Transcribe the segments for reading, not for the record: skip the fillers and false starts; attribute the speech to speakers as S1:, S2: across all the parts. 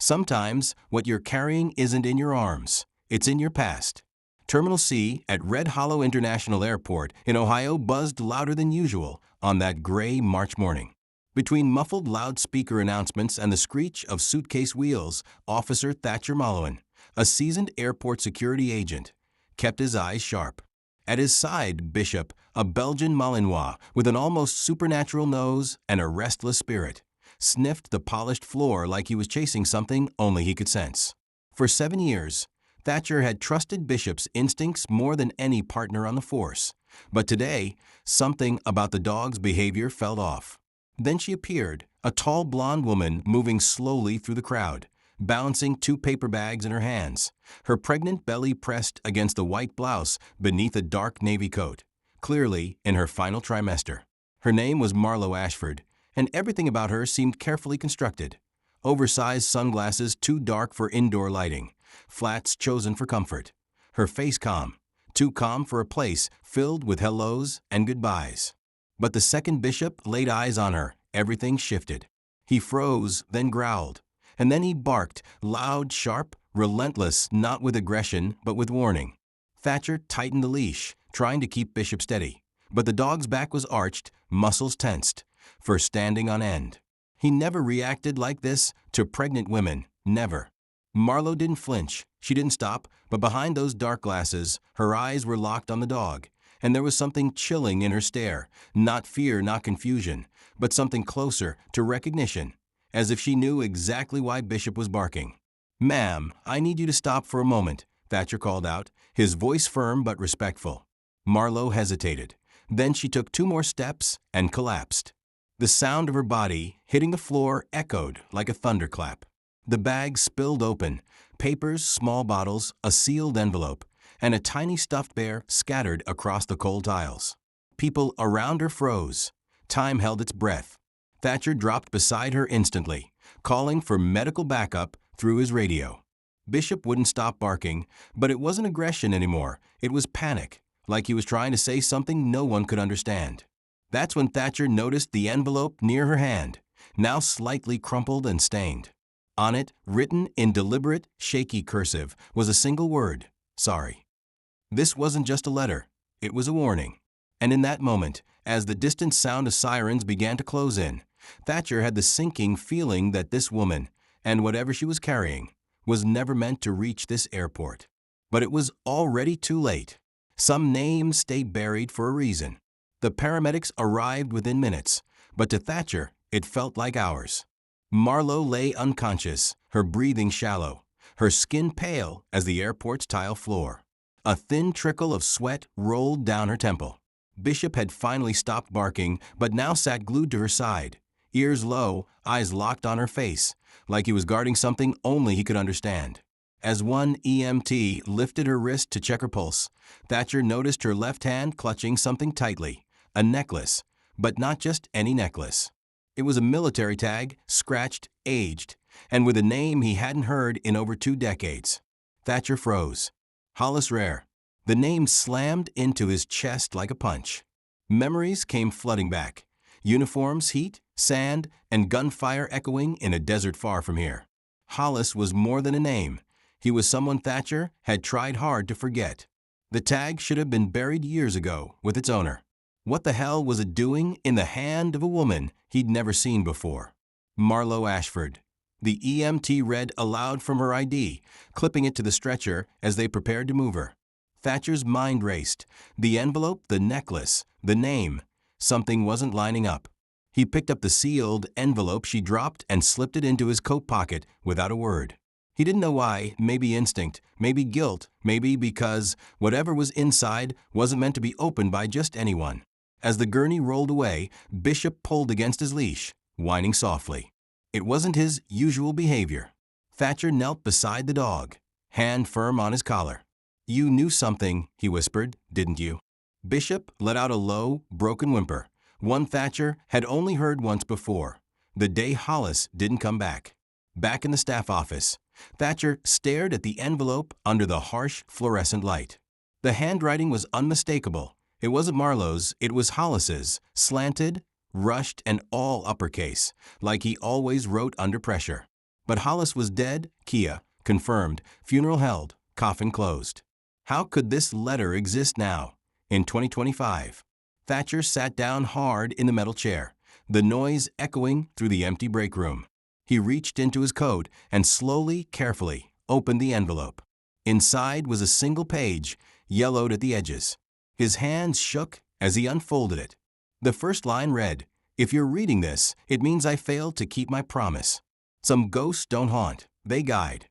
S1: Sometimes what you're carrying isn't in your arms, it's in your past. Terminal C at Red Hollow International Airport in Ohio buzzed louder than usual on that gray March morning. Between muffled loudspeaker announcements and the screech of suitcase wheels, Officer Thatcher Mullowan, a seasoned airport security agent, kept his eyes sharp. At his side, Bishop, a Belgian Malinois with an almost supernatural nose and a restless spirit, sniffed the polished floor like he was chasing something only he could sense. For 7 years, Thatcher had trusted Bishop's instincts more than any partner on the force. But today, something about the dog's behavior fell off. Then she appeared, a tall blonde woman moving slowly through the crowd, balancing 2 paper bags in her hands, her pregnant belly pressed against the white blouse beneath a dark navy coat, clearly in her final trimester. Her name was Marlo Ashford, and everything about her seemed carefully constructed. Oversized sunglasses too dark for indoor lighting, flats chosen for comfort. Her face calm, too calm for a place filled with hellos and goodbyes. But the second Bishop laid eyes on her, everything shifted. He froze, then growled. And then he barked, loud, sharp, relentless, not with aggression, but with warning. Thatcher tightened the leash, trying to keep Bishop steady. But the dog's back was arched, muscles tensed, for standing on end. He never reacted like this to pregnant women, never. Marlo didn't flinch, she didn't stop, but behind those dark glasses, her eyes were locked on the dog. And there was something chilling in her stare, not fear, not confusion, but something closer to recognition. As if she knew exactly why Bishop was barking. "Ma'am, I need you to stop for a moment," Thatcher called out, his voice firm but respectful. Marlo hesitated. Then she took 2 more steps and collapsed. The sound of her body hitting the floor echoed like a thunderclap. The bag spilled open, papers, small bottles, a sealed envelope, and a tiny stuffed bear scattered across the cold tiles. People around her froze. Time held its breath. Thatcher dropped beside her instantly, calling for medical backup through his radio. Bishop wouldn't stop barking, but it wasn't aggression anymore. It was panic, like he was trying to say something no one could understand. That's when Thatcher noticed the envelope near her hand, now slightly crumpled and stained. On it, written in deliberate, shaky cursive, was a single word: sorry. This wasn't just a letter, it was a warning. And in that moment, as the distant sound of sirens began to close in, Thatcher had the sinking feeling that this woman, and whatever she was carrying, was never meant to reach this airport. But it was already too late. Some names stay buried for a reason. The paramedics arrived within minutes, but to Thatcher, it felt like hours. Marlo lay unconscious, her breathing shallow, her skin pale as the airport's tile floor. A thin trickle of sweat rolled down her temple. Bishop had finally stopped barking, but now sat glued to her side, ears low, eyes locked on her face, like he was guarding something only he could understand. As one EMT lifted her wrist to check her pulse, Thatcher noticed her left hand clutching something tightly, a necklace, but not just any necklace. It was a military tag, scratched, aged, and with a name he hadn't heard in over 2 decades. Thatcher froze. Hollis Rare. The name slammed into his chest like a punch. Memories came flooding back. Uniforms, heat, sand, and gunfire echoing in a desert far from here. Hollis was more than a name. He was someone Thatcher had tried hard to forget. The tag should have been buried years ago with its owner. What the hell was it doing in the hand of a woman he'd never seen before? Marlo Ashford. The EMT read aloud from her ID, clipping it to the stretcher as they prepared to move her. Thatcher's mind raced. The envelope, the necklace, the name. Something wasn't lining up. He picked up the sealed envelope she dropped and slipped it into his coat pocket without a word. He didn't know why, maybe instinct, maybe guilt, maybe because whatever was inside wasn't meant to be opened by just anyone. As the gurney rolled away, Bishop pulled against his leash, whining softly. It wasn't his usual behavior. Thatcher knelt beside the dog, hand firm on his collar. "You knew something," he whispered, "didn't you?" Bishop let out a low, broken whimper, one Thatcher had only heard once before, the day Hollis didn't come back. Back in the staff office, Thatcher stared at the envelope under the harsh fluorescent light. The handwriting was unmistakable. It wasn't Marlowe's, it was Hollis's, slanted, rushed, and all uppercase, like he always wrote under pressure. But Hollis was dead, Kia, confirmed, funeral held, coffin closed. How could this letter exist now, in 2025? Thatcher sat down hard in the metal chair, the noise echoing through the empty break room. He reached into his coat and slowly, carefully, opened the envelope. Inside was a single page, yellowed at the edges. His hands shook as he unfolded it. The first line read, "If you're reading this, it means I failed to keep my promise. Some ghosts don't haunt, they guide."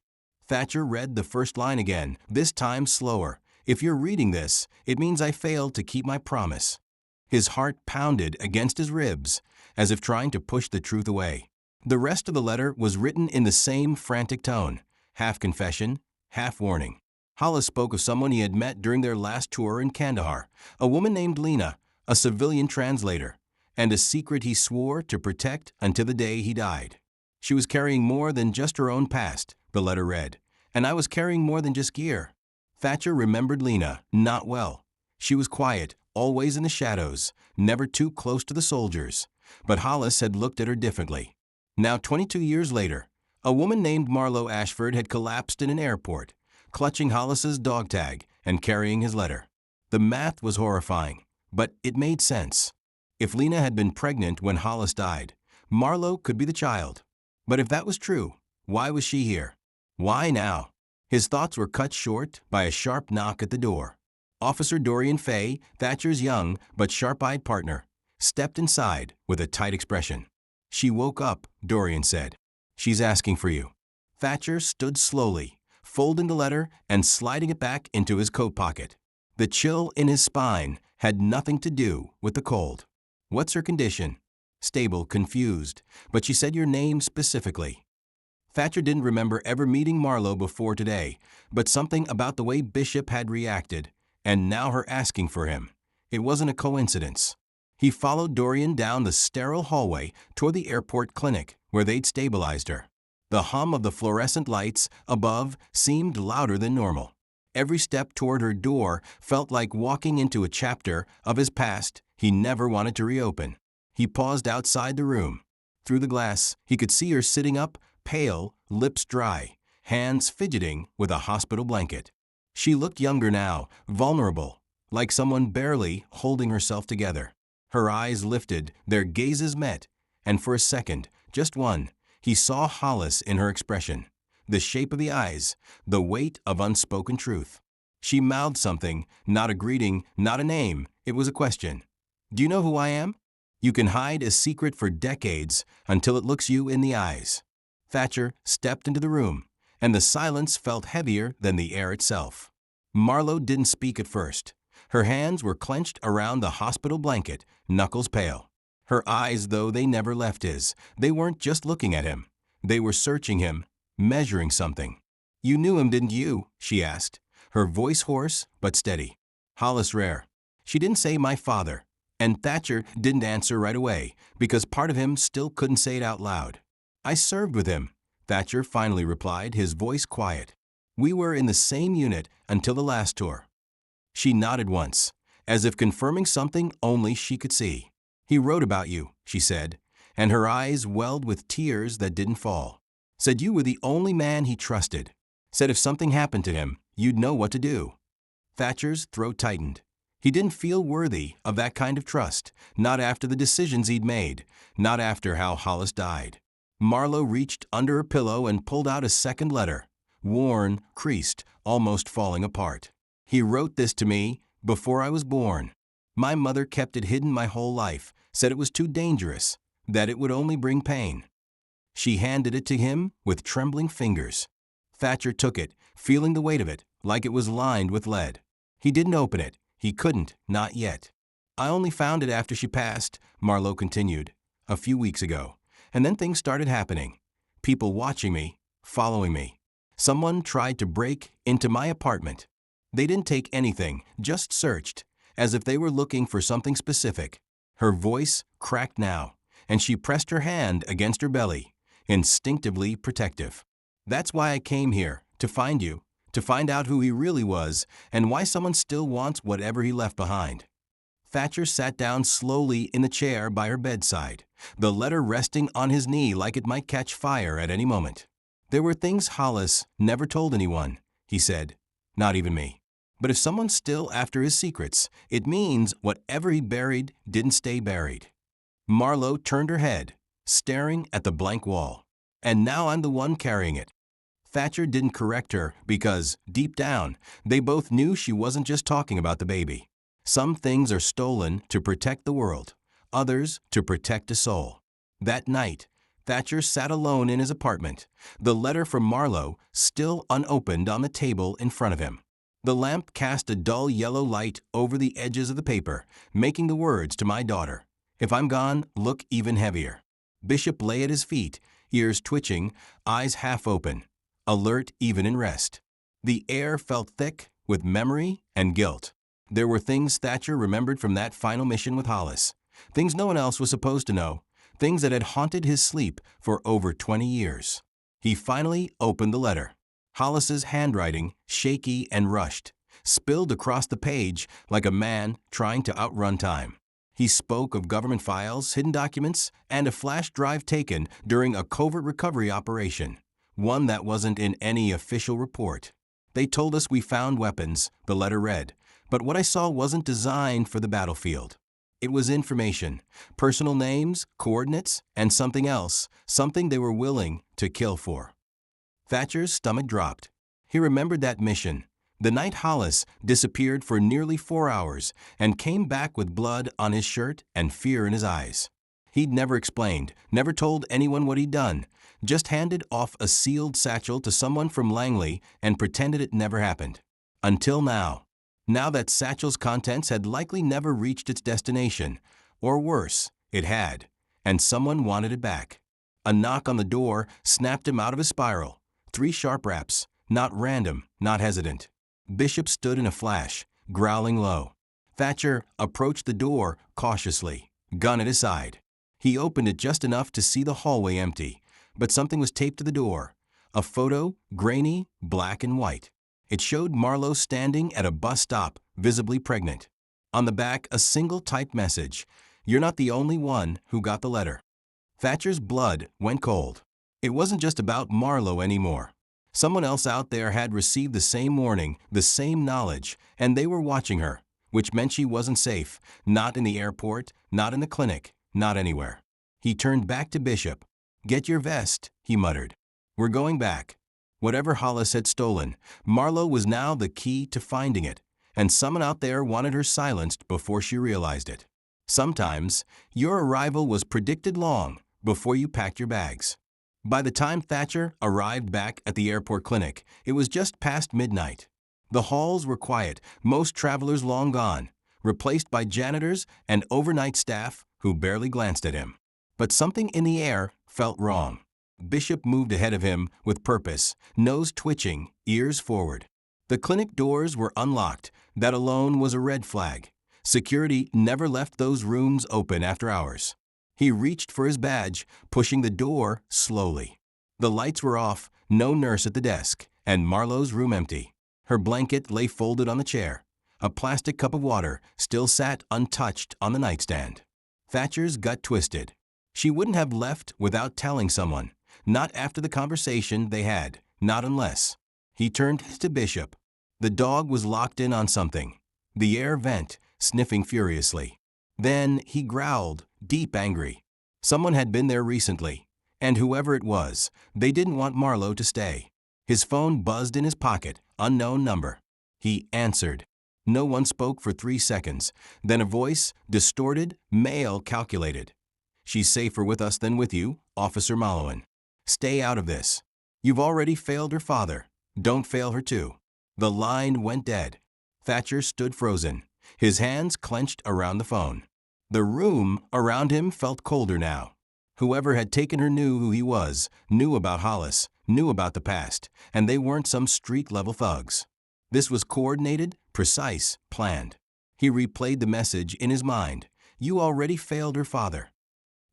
S1: Thatcher read the first line again, this time slower. "If you're reading this, it means I failed to keep my promise." His heart pounded against his ribs, as if trying to push the truth away. The rest of the letter was written in the same frantic tone, half confession, half warning. Hollis spoke of someone he had met during their last tour in Kandahar, a woman named Lena, a civilian translator, and a secret he swore to protect until the day he died. She was carrying more than just her own past, the letter read, and I was carrying more than just gear. Thatcher remembered Lena not well. She was quiet, always in the shadows, never too close to the soldiers. But Hollis had looked at her differently. Now 22 years later, a woman named Marlo Ashford had collapsed in an airport, clutching Hollis's dog tag and carrying his letter. The math was horrifying, but it made sense. If Lena had been pregnant when Hollis died, Marlo could be the child. But if that was true, why was she here? Why now? His thoughts were cut short by a sharp knock at the door. Officer Dorian Fay, Thatcher's young but sharp-eyed partner, stepped inside with a tight expression. "She woke up," Dorian said. "She's asking for you." Thatcher stood slowly, folding the letter and sliding it back into his coat pocket. The chill in his spine had nothing to do with the cold. "What's her condition?" "Stable, confused, but she said your name specifically." Thatcher didn't remember ever meeting Marlo before today, but something about the way Bishop had reacted, and now her asking for him. It wasn't a coincidence. He followed Dorian down the sterile hallway toward the airport clinic where they'd stabilized her. The hum of the fluorescent lights above seemed louder than normal. Every step toward her door felt like walking into a chapter of his past he never wanted to reopen. He paused outside the room. Through the glass, he could see her sitting up, pale, lips dry, hands fidgeting with a hospital blanket. She looked younger now, vulnerable, like someone barely holding herself together. Her eyes lifted, their gazes met, and for a second, just one, he saw Hollis in her expression. The shape of the eyes, the weight of unspoken truth. She mouthed something, not a greeting, not a name, it was a question. "Do you know who I am?" You can hide a secret for decades until it looks you in the eyes. Thatcher stepped into the room, and the silence felt heavier than the air itself. Marlo didn't speak at first. Her hands were clenched around the hospital blanket, knuckles pale. Her eyes, though, they never left his. They weren't just looking at him. They were searching him, measuring something. "You knew him, didn't you?" she asked, her voice hoarse but steady. "Hollis Rare." She didn't say "my father," and Thatcher didn't answer right away because part of him still couldn't say it out loud. "I served with him," Thatcher finally replied, his voice quiet. "We were in the same unit until the last tour." She nodded once, as if confirming something only she could see. "He wrote about you," she said, and her eyes welled with tears that didn't fall. "Said you were the only man he trusted. Said if something happened to him, you'd know what to do." Thatcher's throat tightened. He didn't feel worthy of that kind of trust, not after the decisions he'd made, not after how Hollis died. Marlo reached under her pillow and pulled out a second letter, worn, creased, almost falling apart. "He wrote this to me before I was born. My mother kept it hidden my whole life, said it was too dangerous, that it would only bring pain." She handed it to him with trembling fingers. Thatcher took it, feeling the weight of it, like it was lined with lead. He didn't open it. He couldn't, not yet. "I only found it after she passed," Marlo continued, "a few weeks ago. And then things started happening. People watching me, following me. Someone tried to break into my apartment. They didn't take anything, just searched, as if they were looking for something specific." Her voice cracked now, and she pressed her hand against her belly, instinctively protective. "That's why I came here, to find you, to find out who he really was and why someone still wants whatever he left behind." Thatcher sat down slowly in the chair by her bedside, the letter resting on his knee like it might catch fire at any moment. There were things Hollis never told anyone, he said. Not even me. But if someone's still after his secrets, it means whatever he buried didn't stay buried. Marlo turned her head, staring at the blank wall. And now I'm the one carrying it. Thatcher didn't correct her because, deep down, they both knew she wasn't just talking about the baby. Some things are stolen to protect the world, others to protect a soul. That night, Thatcher sat alone in his apartment, the letter from Marlo still unopened on the table in front of him. The lamp cast a dull yellow light over the edges of the paper, making the words to my daughter, "If I'm gone, look even heavier." Bishop lay at his feet, ears twitching, eyes half open, alert even in rest. The air felt thick with memory and guilt. There were things Thatcher remembered from that final mission with Hollis, things no one else was supposed to know, things that had haunted his sleep for over 20 years. He finally opened the letter. Hollis's handwriting, shaky and rushed, spilled across the page like a man trying to outrun time. He spoke of government files, hidden documents, and a flash drive taken during a covert recovery operation, one that wasn't in any official report. "They told us we found weapons," the letter read, "but what I saw wasn't designed for the battlefield. It was information, personal names, coordinates, and something else, something they were willing to kill for." Thatcher's stomach dropped. He remembered that mission, the night Hollis disappeared for nearly 4 hours and came back with blood on his shirt and fear in his eyes. He'd never explained, never told anyone what he'd done, just handed off a sealed satchel to someone from Langley and pretended it never happened. Until now. Now that satchel's contents had likely never reached its destination, or worse, it had, and someone wanted it back. A knock on the door snapped him out of his spiral. 3 sharp raps, not random, not hesitant. Bishop stood in a flash, growling low. Thatcher approached the door cautiously, gun at his side. He opened it just enough to see the hallway empty, but something was taped to the door. A photo, grainy, black and white. It showed Marlo standing at a bus stop, visibly pregnant. On the back, a single typed message, "You're not the only one who got the letter." Thatcher's blood went cold. It wasn't just about Marlo anymore. Someone else out there had received the same warning, the same knowledge, and they were watching her, which meant she wasn't safe, not in the airport, not in the clinic, not anywhere. He turned back to Bishop. "Get your vest," he muttered. "We're going back." Whatever Hollis had stolen, Marlo was now the key to finding it, and someone out there wanted her silenced before she realized it. Sometimes, your arrival was predicted long before you packed your bags. By the time Thatcher arrived back at the airport clinic, it was just past midnight. The halls were quiet, most travelers long gone, replaced by janitors and overnight staff who barely glanced at him. But something in the air felt wrong. Bishop moved ahead of him with purpose, nose twitching, ears forward. The clinic doors were unlocked. That alone was a red flag. Security never left those rooms open after hours. He reached for his badge, pushing the door slowly. The lights were off, no nurse at the desk, and Marlo's room empty. Her blanket lay folded on the chair. A plastic cup of water still sat untouched on the nightstand. Thatcher's gut twisted. She wouldn't have left without telling someone. Not after the conversation they had, not unless. He turned to Bishop. The dog was locked in on something. The air vent, sniffing furiously. Then he growled, deep angry. Someone had been there recently, and whoever it was, they didn't want Marlo to stay. His phone buzzed in his pocket, unknown number. He answered. No one spoke for 3 seconds. Then a voice, distorted, male calculated. "She's safer with us than with you, Officer Mallowan. Stay out of this. You've already failed her father. Don't fail her too." The line went dead. Thatcher stood frozen, his hands clenched around the phone. The room around him felt colder now. Whoever had taken her knew who he was, knew about Hollis, knew about the past, and they weren't some street-level thugs. This was coordinated, precise, planned. He replayed the message in his mind. You already failed her father.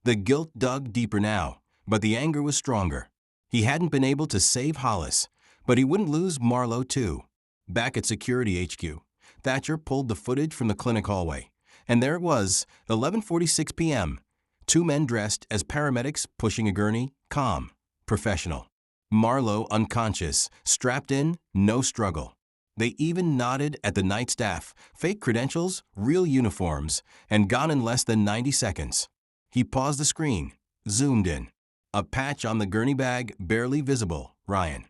S1: The guilt dug deeper now, but the anger was stronger. He hadn't been able to save Hollis, but he wouldn't lose Marlo too. Back at Security HQ, Thatcher pulled the footage from the clinic hallway, and there it was, 11:46 p.m. 2 men dressed as paramedics pushing a gurney, calm, professional. Marlowe unconscious, strapped in, no struggle. They even nodded at the night staff, fake credentials, real uniforms, and gone in less than 90 seconds. He paused the screen, zoomed in. A patch on the gurney bag barely visible, Ryan.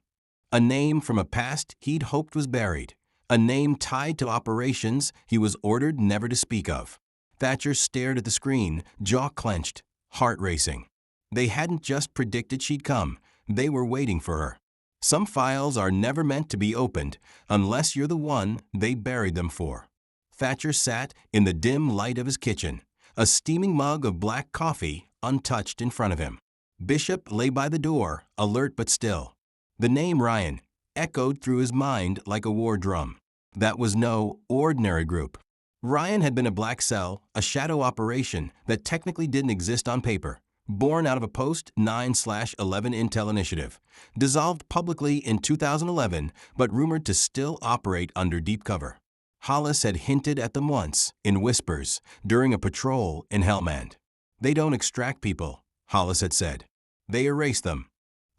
S1: A name from a past he'd hoped was buried. A name tied to operations he was ordered never to speak of. Thatcher stared at the screen, jaw clenched, heart racing. They hadn't just predicted she'd come, they were waiting for her. Some files are never meant to be opened unless you're the one they buried them for. Thatcher sat in the dim light of his kitchen, a steaming mug of black coffee untouched in front of him. Bishop lay by the door, alert but still. The name Ryan echoed through his mind like a war drum. That was no ordinary group. Ryan had been a black cell, a shadow operation that technically didn't exist on paper, born out of a post-9/11 intel initiative, dissolved publicly in 2011 but rumored to still operate under deep cover. Hollis had hinted at them once, in whispers, during a patrol in Helmand. They don't extract people, Hollis had said. They erase them.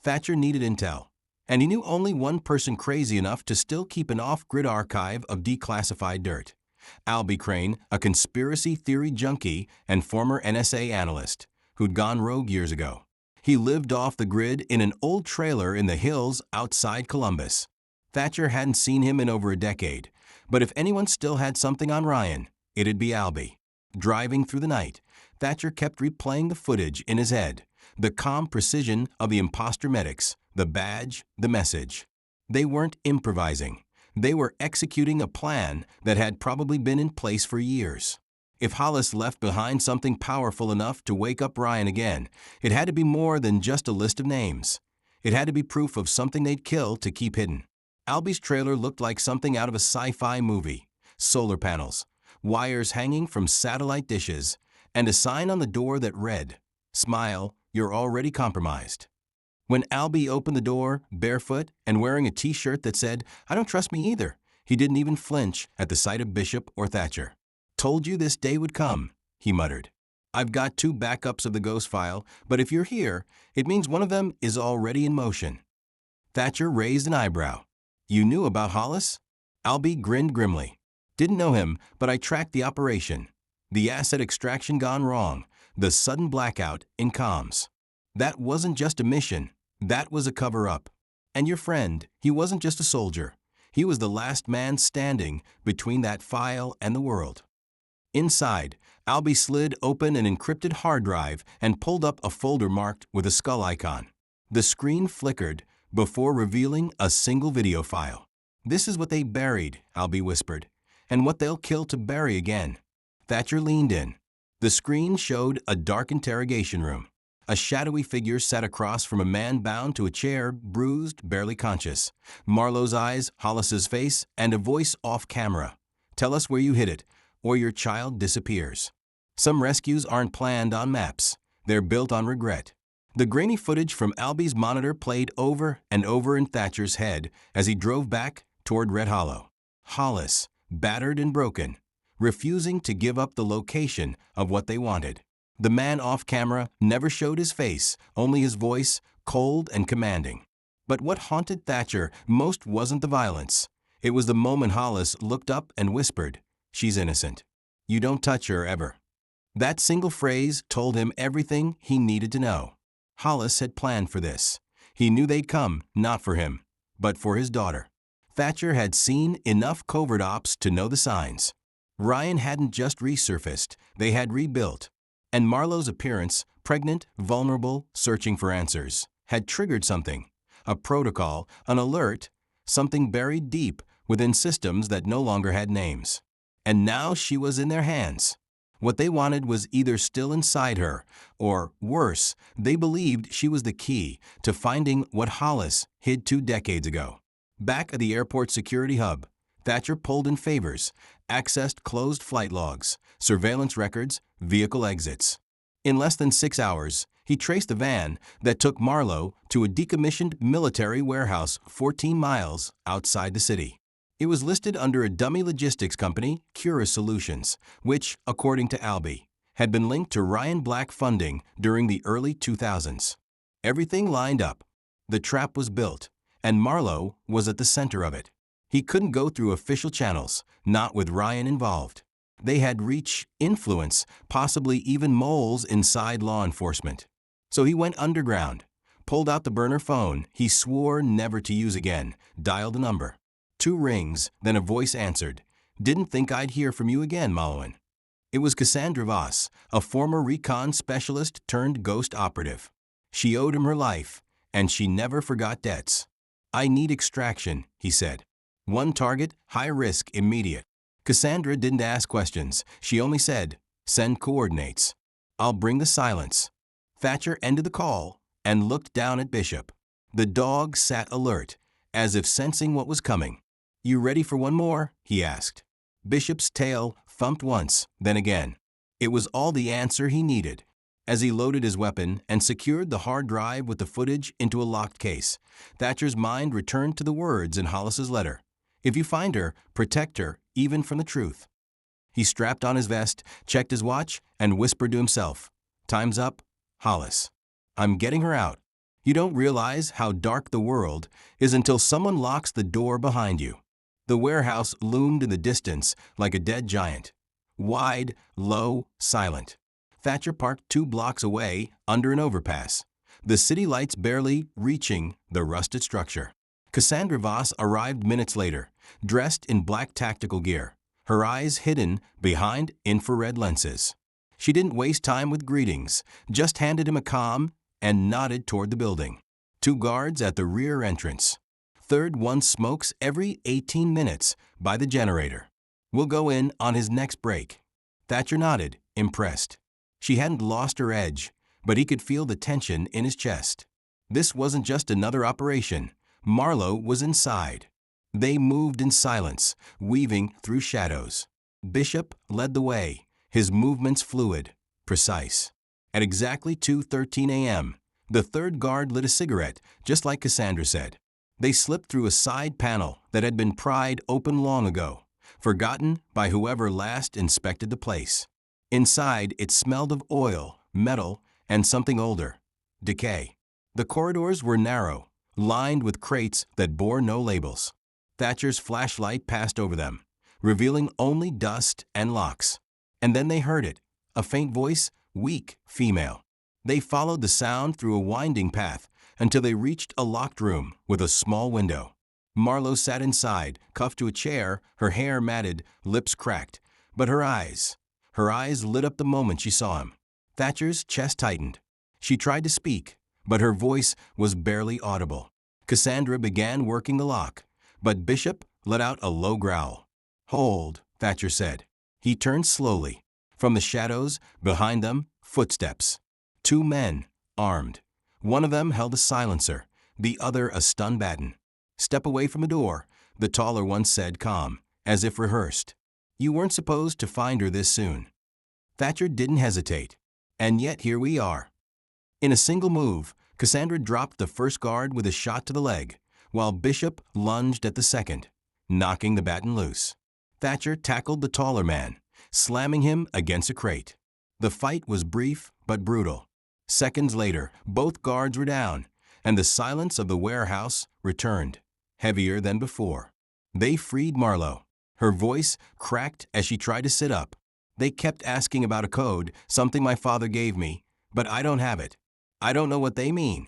S1: Thatcher needed intel, and he knew only one person crazy enough to still keep an off-grid archive of declassified dirt. Albie Crane, a conspiracy theory junkie and former NSA analyst, who'd gone rogue years ago. He lived off the grid in an old trailer in the hills outside Columbus. Thatcher hadn't seen him in over a decade, but if anyone still had something on Ryan, it'd be Albie. Driving through the night, Thatcher kept replaying the footage in his head, the calm precision of the imposter medics, the badge, the message. They weren't improvising. They were executing a plan that had probably been in place for years. If Hollis left behind something powerful enough to wake up Ryan again, it had to be more than just a list of names. It had to be proof of something they'd kill to keep hidden. Albie's trailer looked like something out of a sci-fi movie. Solar panels, wires hanging from satellite dishes, and a sign on the door that read, "Smile, you're already compromised." When Albie opened the door, barefoot and wearing a t-shirt that said, "I don't trust me either," he didn't even flinch at the sight of Bishop or Thatcher. "Told you this day would come," he muttered. "I've got 2 backups of the ghost file, but if you're here, it means one of them is already in motion." Thatcher raised an eyebrow. "You knew about Hollis?" Albie grinned grimly. "Didn't know him, but I tracked the operation. The asset extraction gone wrong, the sudden blackout in comms. That wasn't just a mission. That was a cover-up. And your friend, he wasn't just a soldier. He was the last man standing between that file and the world." Inside, Albie slid open an encrypted hard drive and pulled up a folder marked with a skull icon. The screen flickered before revealing a single video file. "This is what they buried," Albie whispered, "and what they'll kill to bury again." Thatcher leaned in. The screen showed a dark interrogation room. A shadowy figure sat across from a man bound to a chair, bruised, barely conscious. Marlowe's eyes, Hollis's face, and a voice off camera. "Tell us where you hid it, or your child disappears." Some rescues aren't planned on maps. They're built on regret. The grainy footage from Albie's monitor played over and over in Thatcher's head as he drove back toward Red Hollow. Hollis, battered and broken, refusing to give up the location of what they wanted. The man off camera never showed his face, only his voice, cold and commanding. But what haunted Thatcher most wasn't the violence. It was the moment Hollis looked up and whispered, "She's innocent. You don't touch her ever." That single phrase told him everything he needed to know. Hollis had planned for this. He knew they'd come, not for him, but for his daughter. Thatcher had seen enough covert ops to know the signs. Ryan hadn't just resurfaced, they had rebuilt. And Marlowe's appearance, pregnant, vulnerable, searching for answers, had triggered something. A protocol, an alert, something buried deep within systems that no longer had names. And now she was in their hands. What they wanted was either still inside her, or, worse, they believed she was the key to finding what Hollis hid 2 decades ago. Back at the airport security hub, Thatcher pulled in favors, accessed closed flight logs, surveillance records, vehicle exits. In less than 6 hours, he traced a van that took Marlowe to a decommissioned military warehouse 14 miles outside the city. It was listed under a dummy logistics company, Cura Solutions, which, according to Albie, had been linked to Ryan Black funding during the early 2000s. Everything lined up. The trap was built, and Marlowe was at the center of it. He couldn't go through official channels, not with Ryan involved. They had reach, influence, possibly even moles inside law enforcement. So he went underground, pulled out the burner phone he swore never to use again, dialed a number. 2 rings, then a voice answered. "Didn't think I'd hear from you again, Mallowan." It was Cassandra Voss, a former recon specialist turned ghost operative. She owed him her life, and she never forgot debts. "I need extraction," he said. "One target, high risk, immediate." Cassandra didn't ask questions. She only said, "Send coordinates." "I'll bring the silence." Thatcher ended the call and looked down at Bishop. The dog sat alert, as if sensing what was coming. "You ready for one more?" he asked. Bishop's tail thumped once, then again. It was all the answer he needed. As he loaded his weapon and secured the hard drive with the footage into a locked case, Thatcher's mind returned to the words in Hollis's letter. "If you find her, protect her, even from the truth." He strapped on his vest, checked his watch, and whispered to himself, "Time's up, Hollis. I'm getting her out. You don't realize how dark the world is until someone locks the door behind you." The warehouse loomed in the distance like a dead giant. Wide, low, silent. Thatcher parked 2 blocks away under an overpass, the city lights barely reaching the rusted structure. Cassandra Voss arrived minutes later, dressed in black tactical gear, her eyes hidden behind infrared lenses. She didn't waste time with greetings, just handed him a comm and nodded toward the building. 2 guards at the rear entrance. Third one smokes every 18 minutes by the generator. "We'll go in on his next break." Thatcher nodded, impressed. She hadn't lost her edge, but he could feel the tension in his chest. This wasn't just another operation. Marlowe was inside. They moved in silence, weaving through shadows. Bishop led the way, his movements fluid, precise. At exactly 2:13 a.m., the 3rd guard lit a cigarette, just like Cassandra said. They slipped through a side panel that had been pried open long ago, forgotten by whoever last inspected the place. Inside, it smelled of oil, metal, and something older, decay. The corridors were narrow, lined with crates that bore no labels. Thatcher's flashlight passed over them, revealing only dust and locks. And then they heard it, a faint voice, weak, female. They followed the sound through a winding path until they reached a locked room with a small window. Marlowe sat inside, cuffed to a chair, her hair matted, lips cracked. But her eyes lit up the moment she saw him. Thatcher's chest tightened. She tried to speak, but her voice was barely audible. Cassandra began working the lock, but Bishop let out a low growl. "Hold," Thatcher said. He turned slowly. From the shadows, behind them, footsteps. 2 men, armed. One of them held a silencer, the other a stun baton. "Step away from the door," the taller one said, calm, as if rehearsed. "You weren't supposed to find her this soon." Thatcher didn't hesitate. And yet here we are. In a single move, Cassandra dropped the first guard with a shot to the leg, while Bishop lunged at the second, knocking the baton loose. Thatcher tackled the taller man, slamming him against a crate. The fight was brief but brutal. Seconds later, both guards were down, and the silence of the warehouse returned, heavier than before. They freed Marlowe. Her voice cracked as she tried to sit up. "They kept asking about a code, something my father gave me, but I don't have it. I don't know what they mean."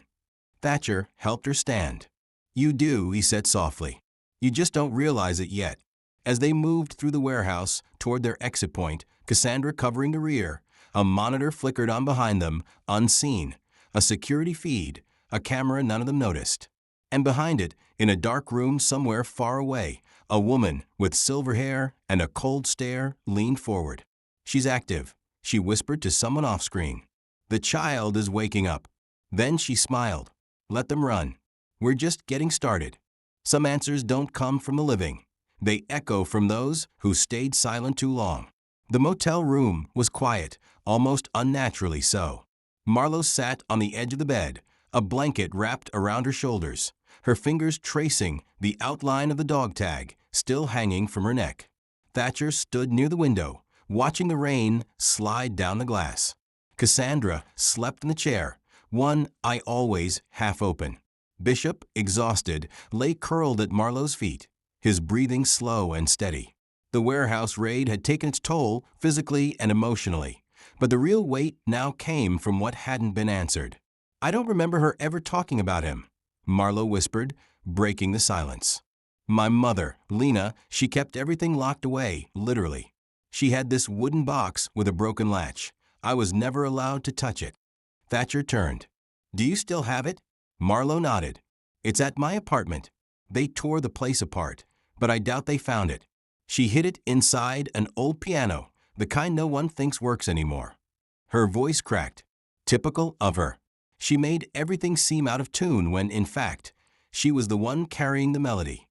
S1: Thatcher helped her stand. "You do," he said softly. "You just don't realize it yet." As they moved through the warehouse toward their exit point, Cassandra covering the rear, a monitor flickered on behind them, unseen, a security feed, a camera none of them noticed. And behind it, in a dark room somewhere far away, a woman with silver hair and a cold stare leaned forward. "She's active," she whispered to someone off-screen. "The child is waking up." Then she smiled. "Let them run. We're just getting started." Some answers don't come from the living. They echo from those who stayed silent too long. The motel room was quiet, almost unnaturally so. Marlowe sat on the edge of the bed, a blanket wrapped around her shoulders, her fingers tracing the outline of the dog tag still hanging from her neck. Thatcher stood near the window, watching the rain slide down the glass. Cassandra slept in the chair, one eye always half open. Bishop, exhausted, lay curled at Marlowe's feet, his breathing slow and steady. The warehouse raid had taken its toll physically and emotionally, but the real weight now came from what hadn't been answered. "I don't remember her ever talking about him," Marlowe whispered, breaking the silence. "My mother, Lena, she kept everything locked away, literally. She had this wooden box with a broken latch. I was never allowed to touch it." Thatcher turned. "Do you still have it?" Marlowe nodded. "It's at my apartment. They tore the place apart, but I doubt they found it. She hid it inside an old piano, the kind no one thinks works anymore." Her voice cracked. Typical of her. She made everything seem out of tune when, in fact, she was the one carrying the melody.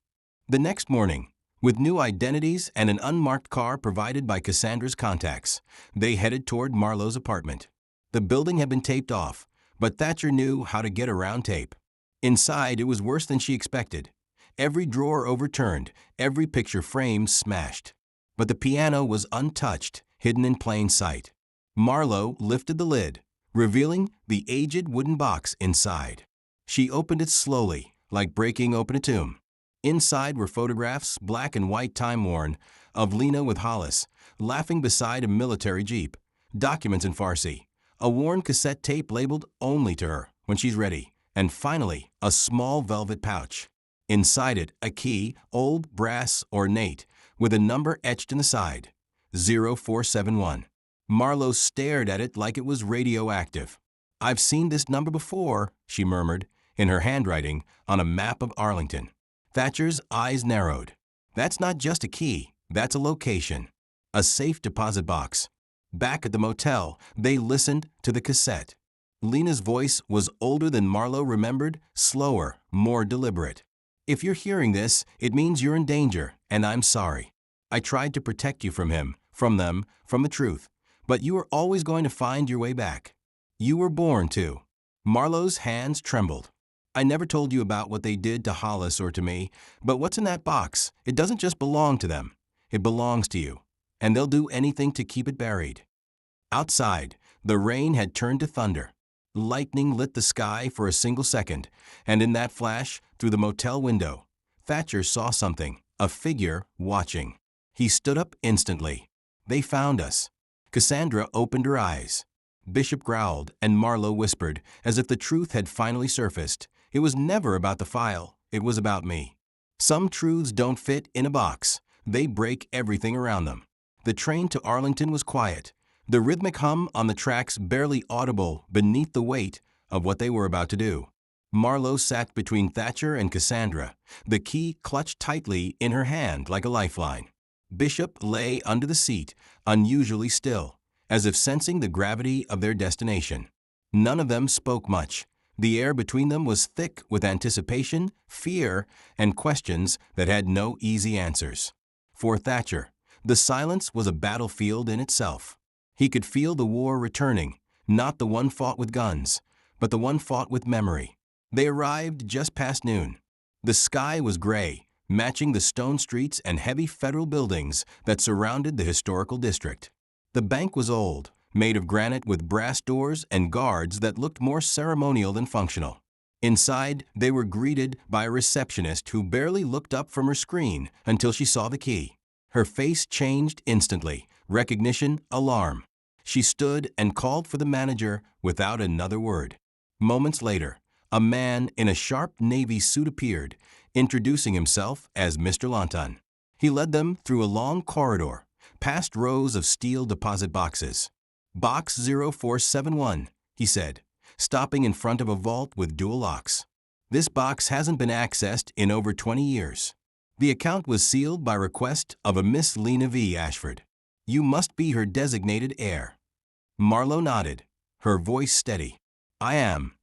S1: The next morning, with new identities and an unmarked car provided by Cassandra's contacts, they headed toward Marlowe's apartment. The building had been taped off, but Thatcher knew how to get around tape. Inside, it was worse than she expected. Every drawer overturned, every picture frame smashed. But the piano was untouched, hidden in plain sight. Marlowe lifted the lid, revealing the aged wooden box inside. She opened it slowly, like breaking open a tomb. Inside were photographs, black and white time-worn, of Lena with Hollis, laughing beside a military jeep, documents in Farsi, a worn cassette tape labeled "Only to her, when she's ready," and finally, a small velvet pouch. Inside it, a key, old, brass, ornate, with a number etched in the side, 0471. Marlowe stared at it like it was radioactive. "I've seen this number before," she murmured, in her handwriting, on a map of Arlington. Thatcher's eyes narrowed. "That's not just a key, that's a location. A safe deposit box." Back at the motel, they listened to the cassette. Lena's voice was older than Marlowe remembered, slower, more deliberate. "If you're hearing this, it means you're in danger, and I'm sorry. I tried to protect you from him, from them, from the truth, but you are always going to find your way back. You were born to." Marlowe's hands trembled. "I never told you about what they did to Hollis or to me, but what's in that box? It doesn't just belong to them. It belongs to you, and they'll do anything to keep it buried." Outside, the rain had turned to thunder. Lightning lit the sky for a single second, and in that flash, through the motel window, Thatcher saw something, a figure watching. He stood up instantly. "They found us." Cassandra opened her eyes. Bishop growled, and Marlowe whispered, as if the truth had finally surfaced. "It was never about the file. It was about me." Some truths don't fit in a box. They break everything around them. The train to Arlington was quiet, the rhythmic hum on the tracks barely audible beneath the weight of what they were about to do. Marlowe sat between Thatcher and Cassandra, the key clutched tightly in her hand like a lifeline. Bishop lay under the seat, unusually still, as if sensing the gravity of their destination. None of them spoke much. The air between them was thick with anticipation, fear, and questions that had no easy answers. For Thatcher, the silence was a battlefield in itself. He could feel the war returning, not the one fought with guns, but the one fought with memory. They arrived just past noon. The sky was gray, matching the stone streets and heavy federal buildings that surrounded the historical district. The bank was old, made of granite with brass doors and guards that looked more ceremonial than functional. Inside, they were greeted by a receptionist who barely looked up from her screen until she saw the key. Her face changed instantly, recognition, alarm. She stood and called for the manager without another word. Moments later, a man in a sharp navy suit appeared, introducing himself as Mr. Lantan. He led them through a long corridor, past rows of steel deposit boxes. "Box 0471, he said, stopping in front of a vault with dual locks. "This box hasn't been accessed in over 20 years. The account was sealed by request of a Miss Lena V. Ashford. You must be her designated heir." Marlowe nodded, her voice steady. "I am."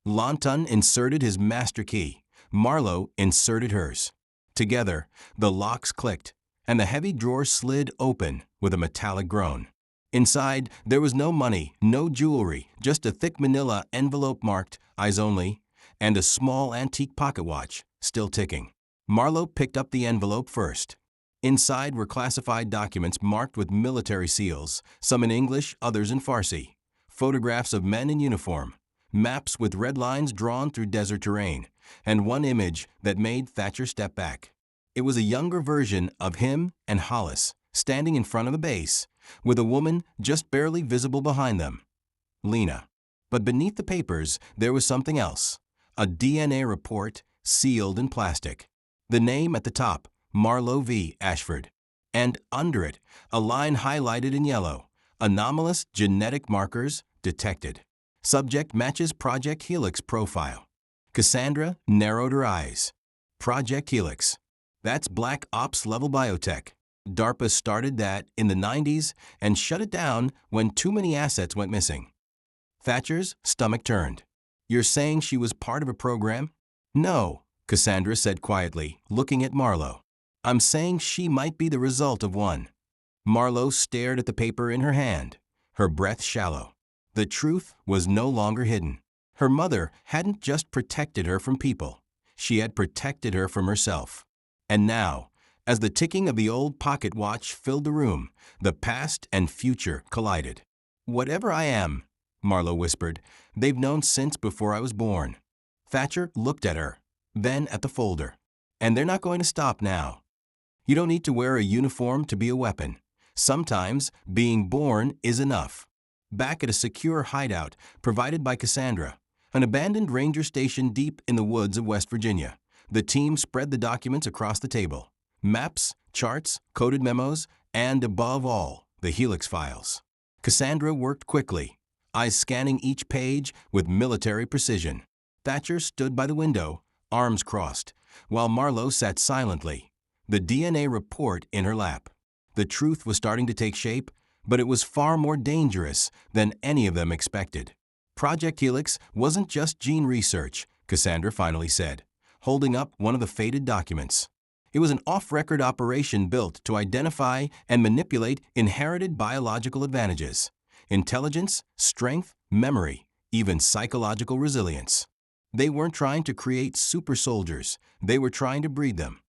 S1: Lantan inserted his master key. Marlowe inserted hers. Together, the locks clicked, and the heavy drawer slid open with a metallic groan. Inside, there was no money, no jewelry, just a thick manila envelope marked "Eyes Only" and a small antique pocket watch, still ticking. Marlowe picked up the envelope first. Inside were classified documents marked with military seals, some in English, others in Farsi. Photographs of men in uniform. maps with red lines drawn through desert terrain, and one image that made Thatcher step back. It was a younger version of him and Hollis, standing in front of the base, with a woman just barely visible behind them. Lena. But beneath the papers, there was something else. A DNA report, sealed in plastic. The name at the top, Marlowe V. Ashford. And under it, a line highlighted in yellow. Anomalous genetic markers detected. Subject matches Project Helix profile. Cassandra narrowed her eyes. Project Helix. That's Black Ops level biotech. DARPA started that in the 90s and shut it down when too many assets went missing. Thatcher's stomach turned. You're saying she was part of a program? No, Cassandra said quietly, looking at Marlowe. I'm saying she might be the result of one. Marlowe stared at the paper in her hand, her breath shallow. The truth was no longer hidden. Her mother hadn't just protected her from people. She had protected her from herself. And now, as the ticking of the old pocket watch filled the room, the past and future collided. Whatever I am, Marlowe whispered, they've known since before I was born. Thatcher looked at her, then at the folder. And they're not going to stop now. You don't need to wear a uniform to be a weapon. Sometimes being born is enough. Back at a secure hideout provided by Cassandra, an abandoned ranger station deep in the woods of West Virginia, the team spread the documents across the table. Maps, charts, coded memos, and above all, the Helix files. Cassandra worked quickly, eyes scanning each page with military precision. Thatcher stood by the window, arms crossed, while Marlowe sat silently, the DNA report in her lap. The truth was starting to take shape, but it was far more dangerous than any of them expected. Project Helix wasn't just gene research, Cassandra finally said, holding up one of the faded documents. It was an off-record operation built to identify and manipulate inherited biological advantages. Intelligence, strength, memory, even psychological resilience. They weren't trying to create super soldiers, they were trying to breed them.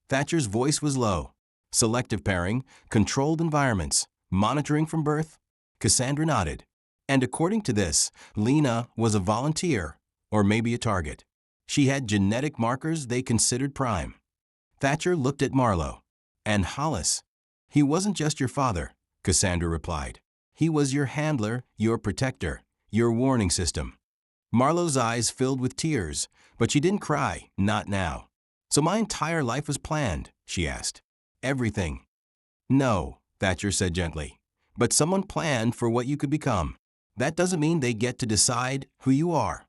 S1: Thatcher's voice was low. Selective pairing, controlled environments, monitoring from birth. Cassandra nodded. And according to this, Lena was a volunteer, or maybe a target. She had genetic markers they considered prime. Thatcher looked at Marlowe. And Hollis. He wasn't just your father, Cassandra replied. He was your handler, your protector, your warning system. Marlowe's eyes filled with tears, but she didn't cry, not now. So my entire life was planned, she asked. Everything. No, Thatcher said gently. But someone planned for what you could become. That doesn't mean they get to decide who you are.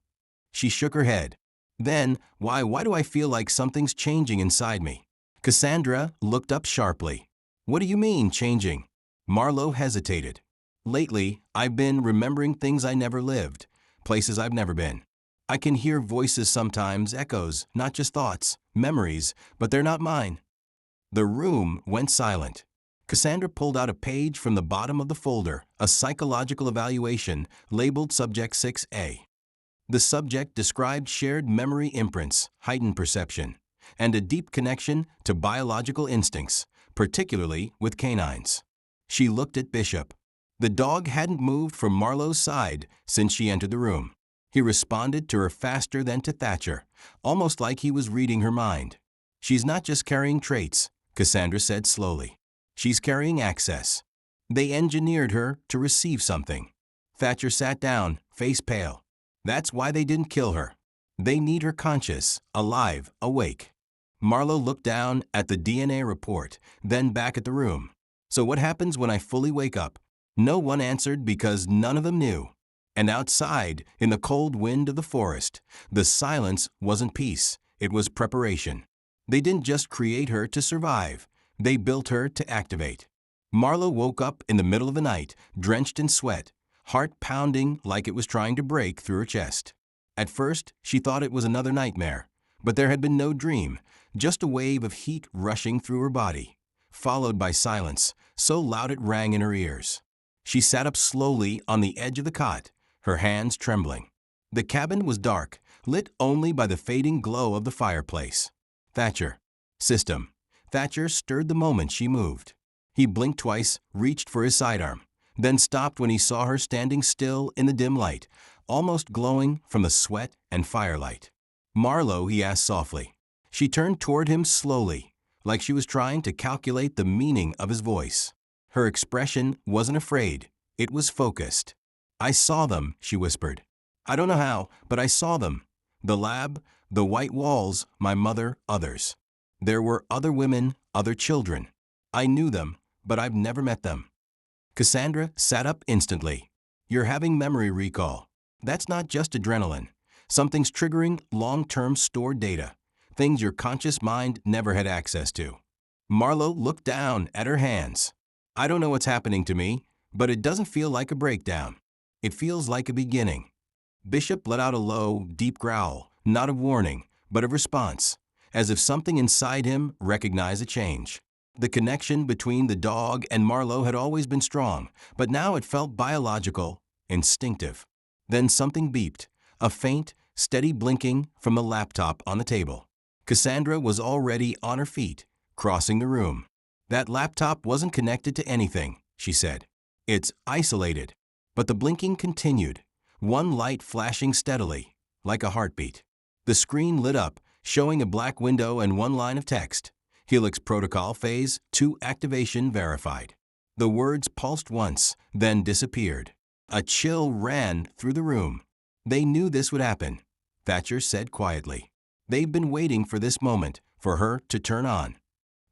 S1: She shook her head. Then, why do I feel like something's changing inside me? Cassandra looked up sharply. What do you mean, changing? Marlowe hesitated. Lately, I've been remembering things I never lived, places I've never been. I can hear voices sometimes, echoes, not just thoughts, memories, but they're not mine. The room went silent. Cassandra pulled out a page from the bottom of the folder, a psychological evaluation labeled Subject 6A. The subject described shared memory imprints, heightened perception, and a deep connection to biological instincts, particularly with canines. She looked at Bishop. The dog hadn't moved from Marlowe's side since she entered the room. He responded to her faster than to Thatcher, almost like he was reading her mind. She's not just carrying traits, Cassandra said slowly. She's carrying access. They engineered her to receive something. Thatcher sat down, face pale. That's why they didn't kill her. They need her conscious, alive, awake. Marlowe looked down at the DNA report, then back at the room. So what happens when I fully wake up? No one answered because none of them knew. And outside, in the cold wind of the forest, the silence wasn't peace, it was preparation. They didn't just create her to survive, they built her to activate. Marlowe woke up in the middle of the night, drenched in sweat, heart pounding like it was trying to break through her chest. At first, she thought it was another nightmare, but there had been no dream, just a wave of heat rushing through her body, followed by silence, so loud it rang in her ears. She sat up slowly on the edge of the cot, her hands trembling. The cabin was dark, lit only by the fading glow of the fireplace. Thatcher. System. Thatcher stirred the moment she moved. He blinked twice, reached for his sidearm, then stopped when he saw her standing still in the dim light, almost glowing from the sweat and firelight. "Marlowe," he asked softly. She turned toward him slowly, like she was trying to calculate the meaning of his voice. Her expression wasn't afraid, it was focused. "I saw them," she whispered. "I don't know how, but I saw them. The lab, the white walls, my mother, others. There were other women, other children. I knew them, but I've never met them." Cassandra sat up instantly. "You're having memory recall. That's not just adrenaline. Something's triggering long-term stored data, things your conscious mind never had access to." Marlowe looked down at her hands. "I don't know what's happening to me, but it doesn't feel like a breakdown. It feels like a beginning." Bishop let out a low, deep growl, not of warning, but of response, as if something inside him recognized a change. The connection between the dog and Marlowe had always been strong, but now it felt biological, instinctive. Then something beeped, a faint, steady blinking from the laptop on the table. Cassandra was already on her feet, crossing the room. "That laptop wasn't connected to anything," she said. "It's isolated." But the blinking continued, one light flashing steadily, like a heartbeat. The screen lit up, showing a black window and one line of text. "Helix Protocol Phase 2 Activation Verified." The words pulsed once, then disappeared. A chill ran through the room. "They knew this would happen," Thatcher said quietly. "They've been waiting for this moment, for her to turn on."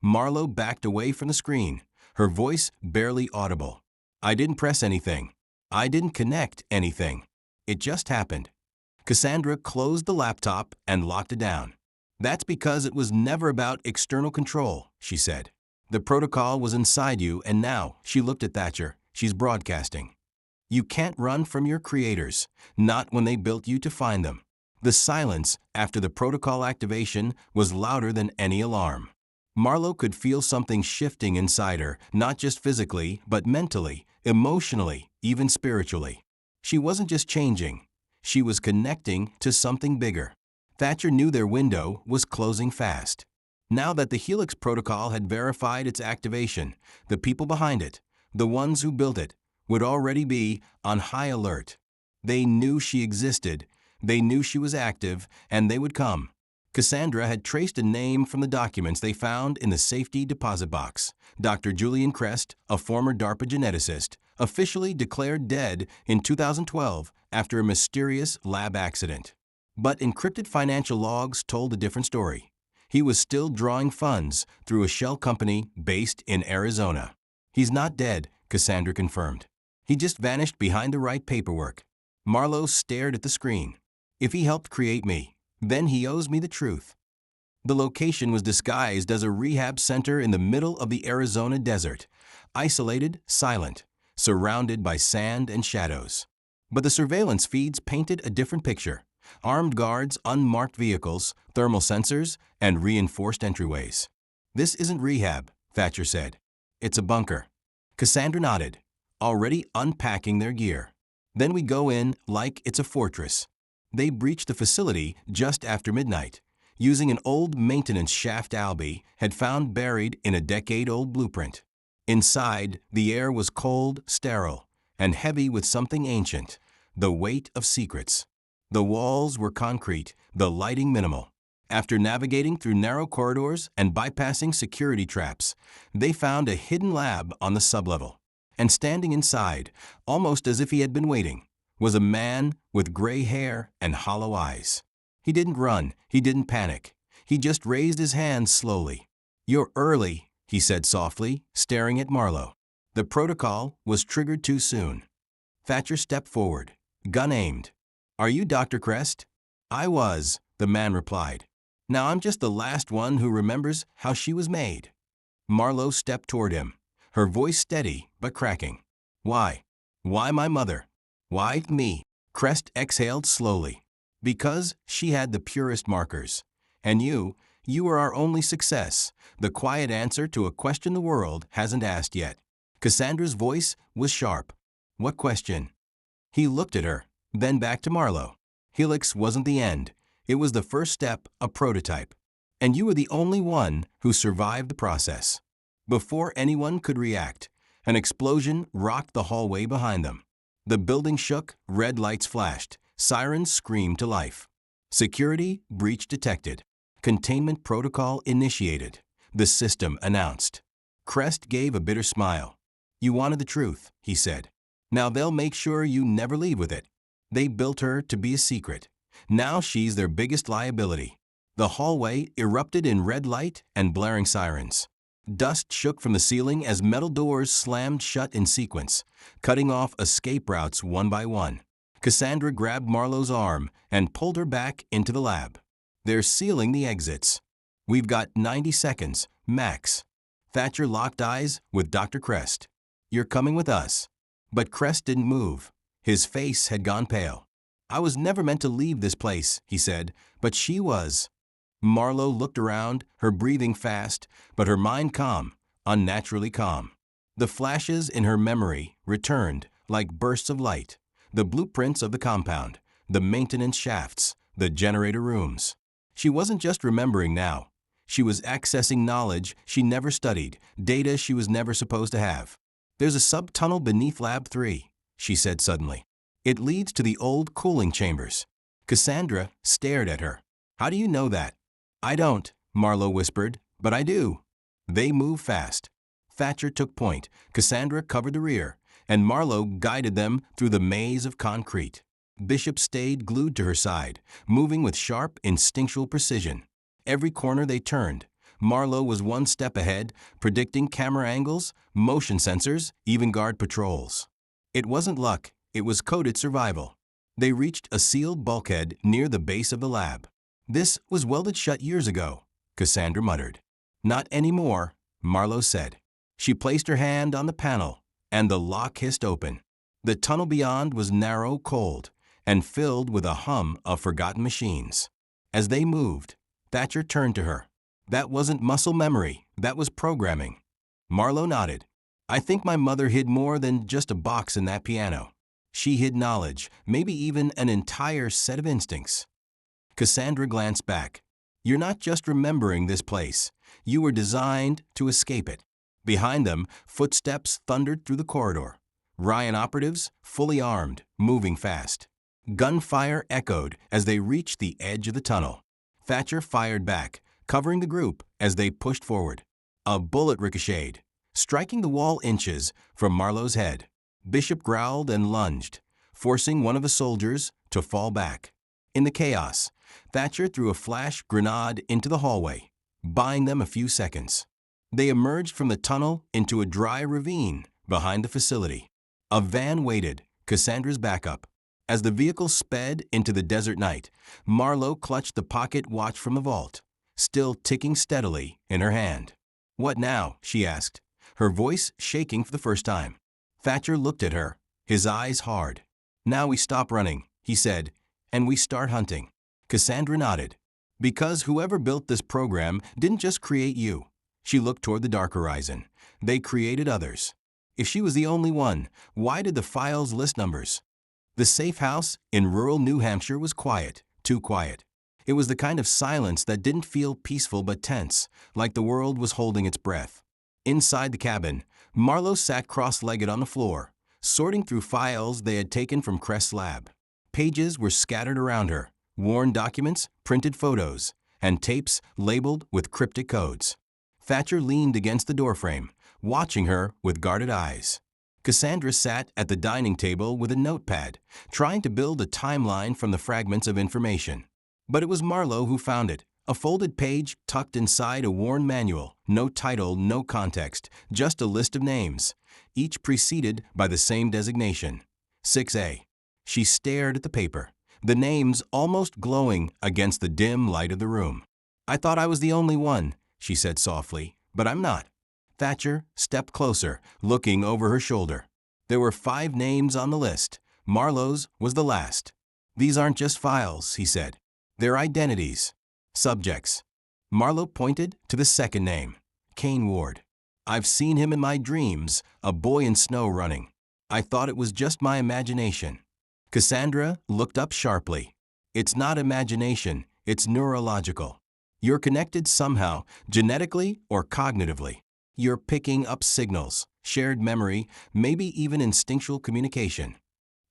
S1: Marlowe backed away from the screen, her voice barely audible. "I didn't press anything. I didn't connect anything. It just happened." Cassandra closed the laptop and locked it down. "That's because it was never about external control," she said. "The protocol was inside you, and now," she looked at Thatcher, "she's broadcasting. You can't run from your creators, not when they built you to find them." The silence after the protocol activation was louder than any alarm. Marlowe could feel something shifting inside her, not just physically, but mentally, emotionally, even spiritually. She wasn't just changing. She was connecting to something bigger. Thatcher knew their window was closing fast. Now that the Helix protocol had verified its activation, the people behind it, the ones who built it, would already be on high alert. They knew she existed, they knew she was active, and they would come. Cassandra had traced a name from the documents they found in the safety deposit box. Dr. Julian Crest, a former DARPA geneticist, officially declared dead in 2012 after a mysterious lab accident. But encrypted financial logs told a different story. He was still drawing funds through a shell company based in Arizona. "He's not dead," Cassandra confirmed. "He just vanished behind the right paperwork." Marlowe stared at the screen. "If he helped create me, then he owes me the truth." The location was disguised as a rehab center in the middle of the Arizona desert, isolated, silent, surrounded by sand and shadows. But the surveillance feeds painted a different picture. Armed guards, unmarked vehicles, thermal sensors, and reinforced entryways. "This isn't rehab," Thatcher said. "It's a bunker." Cassandra nodded, already unpacking their gear. "Then we go in like it's a fortress." They breached the facility just after midnight, using an old maintenance shaft Albie had found buried in a decade-old blueprint. Inside, the air was cold, sterile, and heavy with something ancient, the weight of secrets. The walls were concrete, the lighting minimal. After navigating through narrow corridors and bypassing security traps, they found a hidden lab on the sublevel. And standing inside, almost as if he had been waiting, was a man with gray hair and hollow eyes. He didn't run, he didn't panic. He just raised his hands slowly. "You're early," he said softly, staring at Marlowe. "The protocol was triggered too soon." Thatcher stepped forward, gun aimed. "Are you Dr. Crest?" "I was," the man replied. "Now I'm just the last one who remembers how she was made." Marlowe stepped toward him, her voice steady but cracking. "Why? Why my mother? Why me?" Crest exhaled slowly. "Because she had the purest markers. And you were our only success, the quiet answer to a question the world hasn't asked yet." Cassandra's voice was sharp. "What question?" He looked at her, then back to Marlowe. "Helix wasn't the end. It was the first step, a prototype. And you were the only one who survived the process." Before anyone could react, an explosion rocked the hallway behind them. The building shook, red lights flashed, Sirens screamed to life. Security breach detected. Containment protocol initiated. The system announced. Crest gave a bitter smile. You wanted the truth, he said. Now they'll make sure you never leave with it. They built her to be a secret. Now she's their biggest liability. The hallway erupted in red light and blaring sirens. Dust shook from the ceiling as metal doors slammed shut in sequence, cutting off escape routes one by one. Cassandra grabbed Marlowe's arm and pulled her back into the lab. They're sealing the exits. We've got 90 seconds, max. Thatcher locked eyes with Dr. Crest. You're coming with us. But Crest didn't move. His face had gone pale. I was never meant to leave this place, he said, but she was. Marlowe looked around, her breathing fast, but her mind calm, unnaturally calm. The flashes in her memory returned like bursts of light. The blueprints of the compound, the maintenance shafts, the generator rooms. She wasn't just remembering now. She was accessing knowledge she never studied, data she was never supposed to have. There's a sub-tunnel beneath Lab 3, she said suddenly. It leads to the old cooling chambers. Cassandra stared at her. How do you know that? I don't, Marlowe whispered, but I do. They moved fast. Thatcher took point, Cassandra covered the rear, and Marlowe guided them through the maze of concrete. Bishop stayed glued to her side, moving with sharp, instinctual precision. Every corner they turned, Marlowe was one step ahead, predicting camera angles, motion sensors, even guard patrols. It wasn't luck, it was coded survival. They reached a sealed bulkhead near the base of the lab. This was welded shut years ago, Cassandra muttered. Not anymore, Marlowe said. She placed her hand on the panel, and the lock hissed open. The tunnel beyond was narrow, cold, and filled with a hum of forgotten machines. As they moved, Thatcher turned to her. That wasn't muscle memory, that was programming. Marlowe nodded. I think my mother hid more than just a box in that piano. She hid knowledge, maybe even an entire set of instincts. Cassandra glanced back. You're not just remembering this place. You were designed to escape it. Behind them, footsteps thundered through the corridor. Ryan operatives, fully armed, moving fast. Gunfire echoed as they reached the edge of the tunnel. Thatcher fired back, covering the group as they pushed forward. A bullet ricocheted, striking the wall inches from Marlowe's head. Bishop growled and lunged, forcing one of the soldiers to fall back. In the chaos, Thatcher threw a flash grenade into the hallway, buying them a few seconds. They emerged from the tunnel into a dry ravine behind the facility. A van waited, Cassandra's backup. As the vehicle sped into the desert night, Marlowe clutched the pocket watch from the vault, still ticking steadily in her hand. What now? She asked, her voice shaking for the first time. Thatcher looked at her, his eyes hard. Now we stop running, he said, and we start hunting. Cassandra nodded. Because whoever built this program didn't just create you. She looked toward the dark horizon. They created others. If she was the only one, why did the files list numbers? The safe house in rural New Hampshire was quiet, too quiet. It was the kind of silence that didn't feel peaceful but tense, like the world was holding its breath. Inside the cabin, Marlowe sat cross-legged on the floor, sorting through files they had taken from Crest's lab. Pages were scattered around her, worn documents, printed photos, and tapes labeled with cryptic codes. Thatcher leaned against the doorframe, watching her with guarded eyes. Cassandra sat at the dining table with a notepad, trying to build a timeline from the fragments of information. But it was Marlowe who found it, a folded page tucked inside a worn manual, no title, no context, just a list of names, each preceded by the same designation, 6A. She stared at the paper, the names almost glowing against the dim light of the room. I thought I was the only one, she said softly, but I'm not. Thatcher stepped closer, looking over her shoulder. There were 5 names on the list. Marlowe's was the last. These aren't just files, he said. They're identities, subjects. Marlowe pointed to the second name, Kane Ward. I've seen him in my dreams, a boy in snow running. I thought it was just my imagination. Cassandra looked up sharply. It's not imagination, it's neurological. You're connected somehow, genetically or cognitively. You're picking up signals, shared memory, maybe even instinctual communication.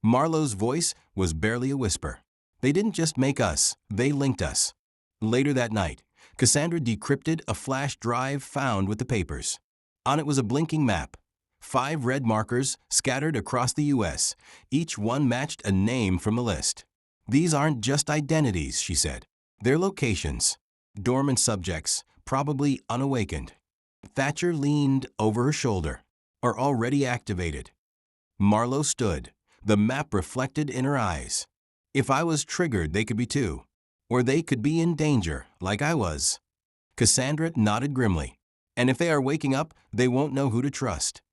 S1: Marlowe's voice was barely a whisper. They didn't just make us, they linked us. Later that night, Cassandra decrypted a flash drive found with the papers. On it was a blinking map. 5 red markers scattered across the U.S., each one matched a name from the list. These aren't just identities, she said. They're locations. Dormant subjects, probably unawakened. Thatcher leaned over her shoulder. Or already activated. Marlowe stood. The map reflected in her eyes. If I was triggered, they could be too. Or they could be in danger, like I was. Cassandra nodded grimly. And if they are waking up, they won't know who to trust.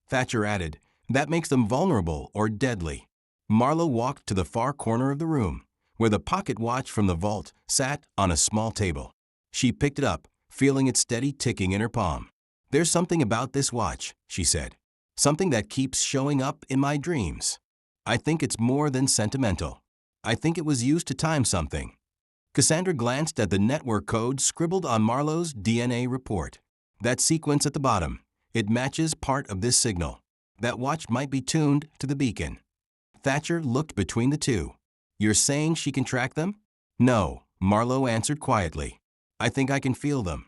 S1: Thatcher added, that makes them vulnerable or deadly. Marlowe walked to the far corner of the room, where the pocket watch from the vault sat on a small table. She picked it up, feeling its steady ticking in her palm. There's something about this watch, she said. Something that keeps showing up in my dreams. I think it's more than sentimental. I think it was used to time something. Cassandra glanced at the network code scribbled on Marlowe's DNA report. That sequence at the bottom, it matches part of this signal. That watch might be tuned to the beacon. Thatcher looked between the two. You're saying she can track them? No, Marlowe answered quietly. I think I can feel them.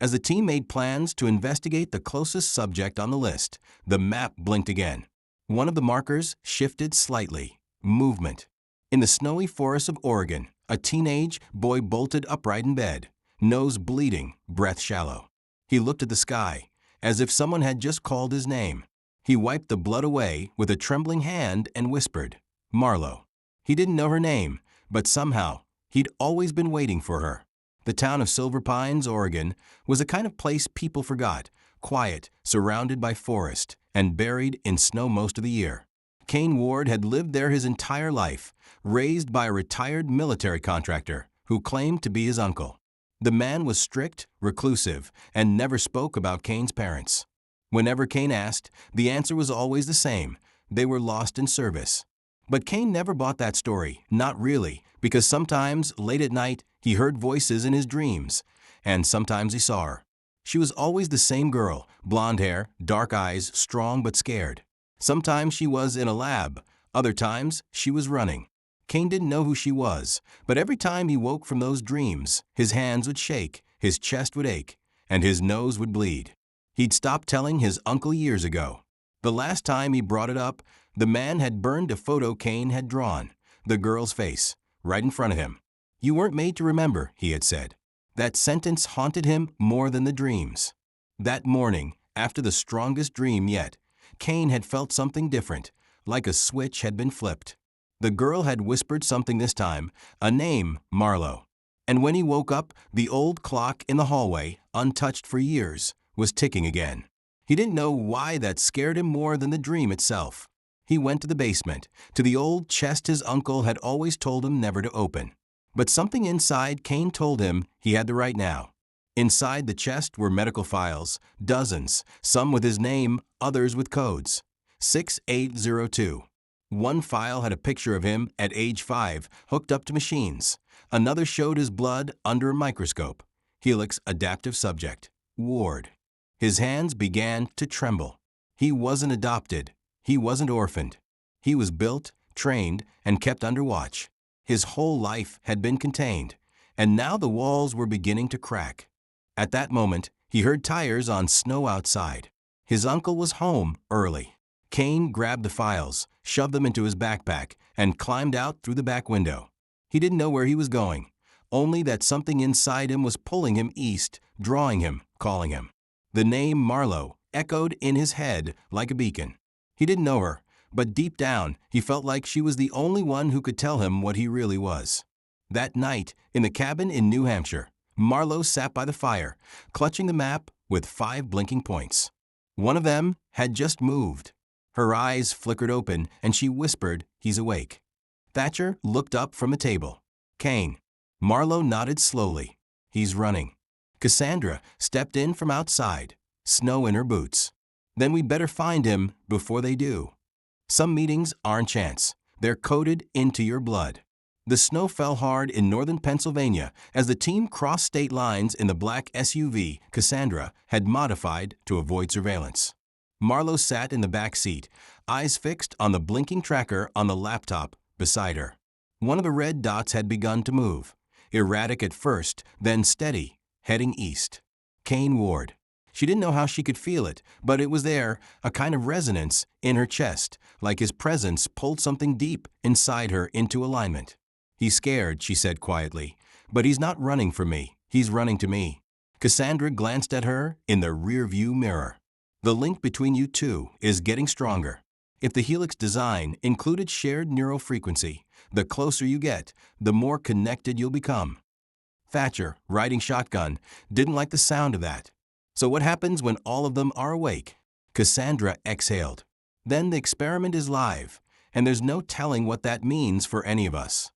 S1: As the team made plans to investigate the closest subject on the list, the map blinked again. One of the markers shifted slightly. Movement. In the snowy forests of Oregon, a teenage boy bolted upright in bed, nose bleeding, breath shallow. He looked at the sky, as if someone had just called his name. He wiped the blood away with a trembling hand and whispered, Marlowe. He didn't know her name, but somehow, he'd always been waiting for her. The town of Silver Pines, Oregon, was a kind of place people forgot, quiet, surrounded by forest, and buried in snow most of the year. Kane Ward had lived there his entire life, raised by a retired military contractor who claimed to be his uncle. The man was strict, reclusive, and never spoke about Kane's parents. Whenever Kane asked, the answer was always the same. They were lost in service. But Kane never bought that story, not really, because sometimes, late at night, he heard voices in his dreams, and sometimes he saw her. She was always the same girl, blonde hair, dark eyes, strong but scared. Sometimes she was in a lab, other times she was running. Kane didn't know who she was, but every time he woke from those dreams, his hands would shake, his chest would ache, and his nose would bleed. He'd stopped telling his uncle years ago. The last time he brought it up, the man had burned a photo Kane had drawn, the girl's face, right in front of him. You weren't made to remember, he had said. That sentence haunted him more than the dreams. That morning, after the strongest dream yet, Kane had felt something different, like a switch had been flipped. The girl had whispered something this time, a name, Marlowe. And when he woke up, the old clock in the hallway, untouched for years, was ticking again. He didn't know why that scared him more than the dream itself. He went to the basement, to the old chest his uncle had always told him never to open. But something inside Kane told him he had the right now. Inside the chest were medical files, dozens, some with his name, others with codes. 6802. One file had a picture of him at age 5, hooked up to machines. Another showed his blood under a microscope. Helix adaptive subject. Ward. His hands began to tremble. He wasn't adopted. He wasn't orphaned. He was built, trained, and kept under watch. His whole life had been contained, and now the walls were beginning to crack. At that moment, he heard tires on snow outside. His uncle was home early. Kane grabbed the files, shoved them into his backpack, and climbed out through the back window. He didn't know where he was going, only that something inside him was pulling him east, drawing him, calling him. The name Marlowe echoed in his head like a beacon. He didn't know her, but deep down, he felt like she was the only one who could tell him what he really was. That night, in the cabin in New Hampshire, Marlowe sat by the fire, clutching the map with 5 blinking points. One of them had just moved. Her eyes flickered open, and she whispered, "He's awake." Thatcher looked up from the table. "Kane." Marlowe nodded slowly. "He's running." Cassandra stepped in from outside, snow in her boots. "Then we'd better find him before they do." Some meetings aren't chance. They're coded into your blood. The snow fell hard in northern Pennsylvania as the team crossed state lines in the black SUV Cassandra had modified to avoid surveillance. Marlo sat in the back seat, eyes fixed on the blinking tracker on the laptop beside her. One of the red dots had begun to move, erratic at first, then steady, heading east. Kane Ward. She didn't know how she could feel it, but it was there, a kind of resonance in her chest, like his presence pulled something deep inside her into alignment. "He's scared," she said quietly, "but he's not running from me. He's running to me." Cassandra glanced at her in the rearview mirror. The link between you two is getting stronger. If the Helix design included shared neural frequency, the closer you get, the more connected you'll become. Thatcher, riding shotgun, didn't like the sound of that. So what happens when all of them are awake? Cassandra exhaled. Then the experiment is live, and there's no telling what that means for any of us.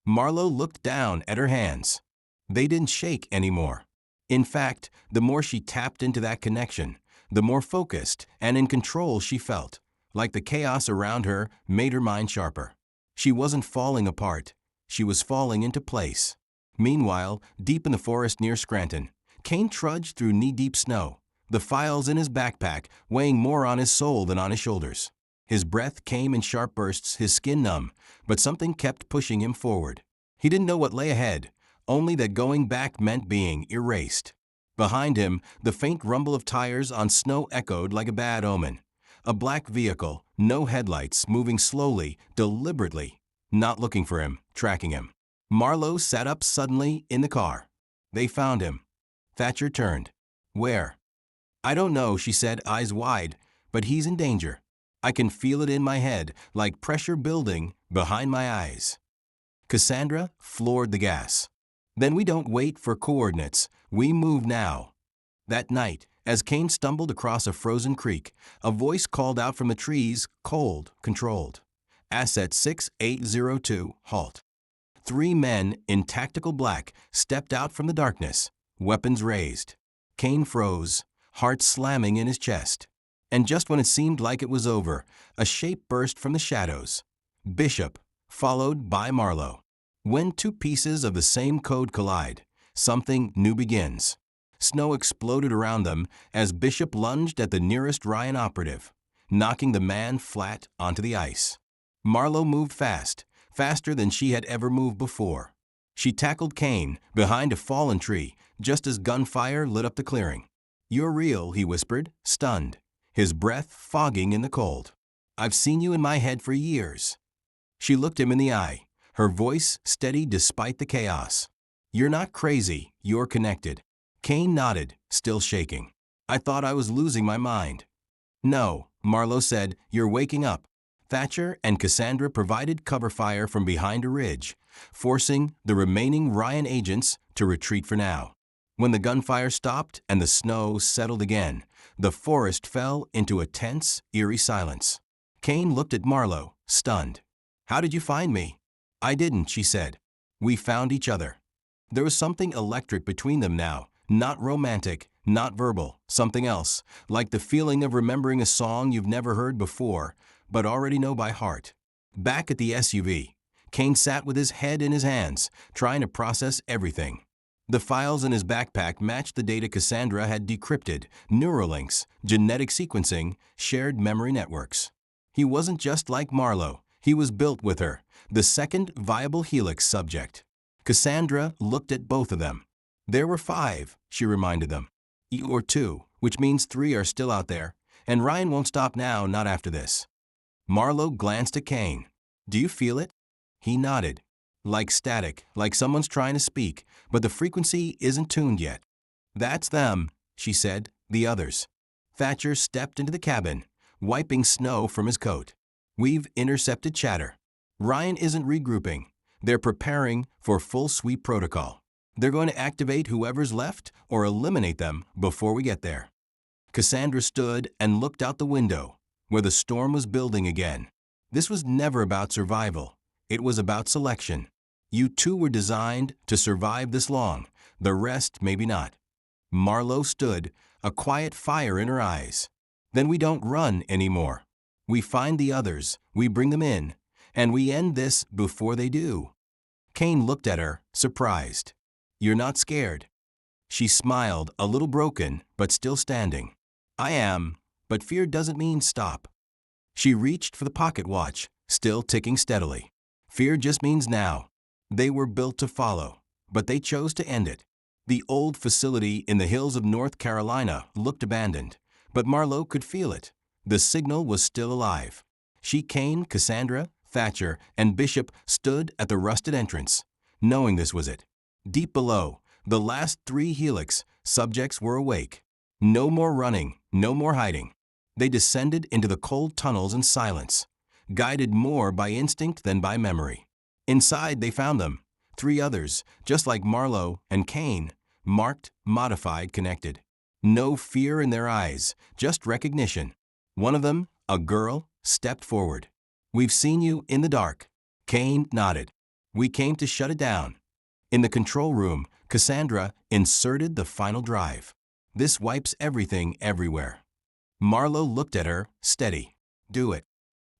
S1: Marlo looked down at her hands. They didn't shake anymore. In fact, the more she tapped into that connection, the more focused and in control she felt, like the chaos around her made her mind sharper. She wasn't falling apart. She was falling into place. Meanwhile, deep in the forest near Scranton, Kane trudged through knee-deep snow, the files in his backpack weighing more on his soul than on his shoulders. His breath came in sharp bursts, his skin numb, but something kept pushing him forward. He didn't know what lay ahead, only that going back meant being erased. Behind him, the faint rumble of tires on snow echoed like a bad omen. A black vehicle, no headlights, moving slowly, deliberately, not looking for him, tracking him. Marlo sat up suddenly in the car. They found him. Thatcher turned. "Where?" "I don't know," she said, eyes wide, "but he's in danger. I can feel it in my head, like pressure building behind my eyes." Cassandra floored the gas. "Then we don't wait for coordinates. We move now." That night, as Kane stumbled across a frozen creek, a voice called out from the trees, cold, controlled. "Asset 6802, halt." 3 men in tactical black stepped out from the darkness, weapons raised. Kane froze, heart slamming in his chest. And just when it seemed like it was over, a shape burst from the shadows. Bishop, followed by Marlo. When 2 pieces of the same code collide, something new begins. Snow exploded around them as Bishop lunged at the nearest Ryan operative, knocking the man flat onto the ice. Marlo moved fast, faster than she had ever moved before. She tackled Kane behind a fallen tree just as gunfire lit up the clearing. "You're real," he whispered, stunned, his breath fogging in the cold. "I've seen you in my head for years." She looked him in the eye, her voice steady despite the chaos. "You're not crazy, you're connected." Kane nodded, still shaking. "I thought I was losing my mind." "No," Marlo said, "you're waking up." Thatcher and Cassandra provided cover fire from behind a ridge, forcing the remaining Ryan agents to retreat for now. When the gunfire stopped and the snow settled again, the forest fell into a tense, eerie silence. Kane looked at Marlo, stunned. "How did you find me?" "I didn't," she said. "We found each other." There was something electric between them now, not romantic, not verbal, something else, like the feeling of remembering a song you've never heard before, but already know by heart. Back at the SUV, Kane sat with his head in his hands, trying to process everything. The files in his backpack matched the data Cassandra had decrypted, neural links, genetic sequencing, shared memory networks. He wasn't just like Marlo, he was built with her, the second viable Helix subject. Cassandra looked at both of them. "There were 5, she reminded them. "Or 2, which means 3 are still out there, and Ryan won't stop now, not after this." Marlo glanced at Kane. "Do you feel it?" He nodded. "Like static, like someone's trying to speak, but the frequency isn't tuned yet." "That's them," she said, "the others." Thatcher stepped into the cabin, wiping snow from his coat. "We've intercepted chatter. Ryan isn't regrouping. They're preparing for full sweep protocol. They're going to activate whoever's left or eliminate them before we get there." Cassandra stood and looked out the window, where the storm was building again. This was never about survival. It was about selection. You 2 were designed to survive this long, the rest maybe not. Marlo stood, a quiet fire in her eyes. "Then we don't run anymore. We find the others, we bring them in, and we end this before they do." Kane looked at her, surprised. "You're not scared?" She smiled, a little broken, but still standing. "I am, But fear doesn't mean stop. She reached for the pocket watch, still ticking steadily. Fear just means now. They were built to follow, but they chose to end it. The old facility in the hills of North Carolina looked abandoned, but Marlowe could feel it. The signal was still alive. She, Kane, Cassandra, Thatcher, and Bishop stood at the rusted entrance, knowing this was it. Deep below, the last 3 helix subjects were awake. No more running, no more hiding. They descended into the cold tunnels in silence, guided more by instinct than by memory. Inside they found them, 3 others, just like Marlowe and Kane, marked, modified, connected. No fear in their eyes, just recognition. One of them, a girl, stepped forward. "We've seen you in the dark." Kane nodded. "We came to shut it down." In the control room, Cassandra inserted the final drive. "This wipes everything everywhere." Marlowe looked at her, steady. "Do it."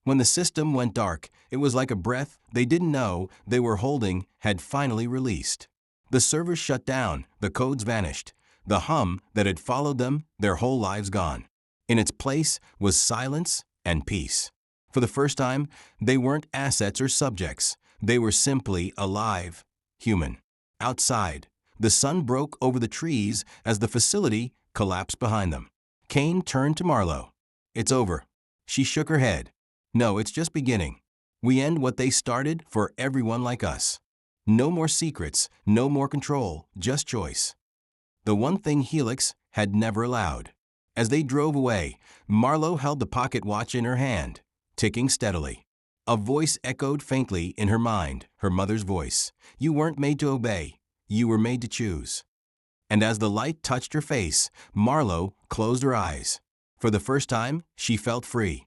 S1: When the system went dark, it was like a breath they didn't know they were holding had finally released. The servers shut down, the codes vanished, the hum that had followed them, their whole lives gone. In its place was silence and peace. For the first time, they weren't assets or subjects. They were simply alive, human. Outside, the sun broke over the trees as the facility collapsed behind them. Kane turned to Marlowe. "It's over." She shook her head. "No, it's just beginning. We end what they started for everyone like us. No more secrets, no more control, just choice." The one thing Helix had never allowed. As they drove away, Marlowe held the pocket watch in her hand, ticking steadily. A voice echoed faintly in her mind, her mother's voice. "You weren't made to obey. You were made to choose." And as the light touched her face, Marlowe closed her eyes. For the first time, she felt free.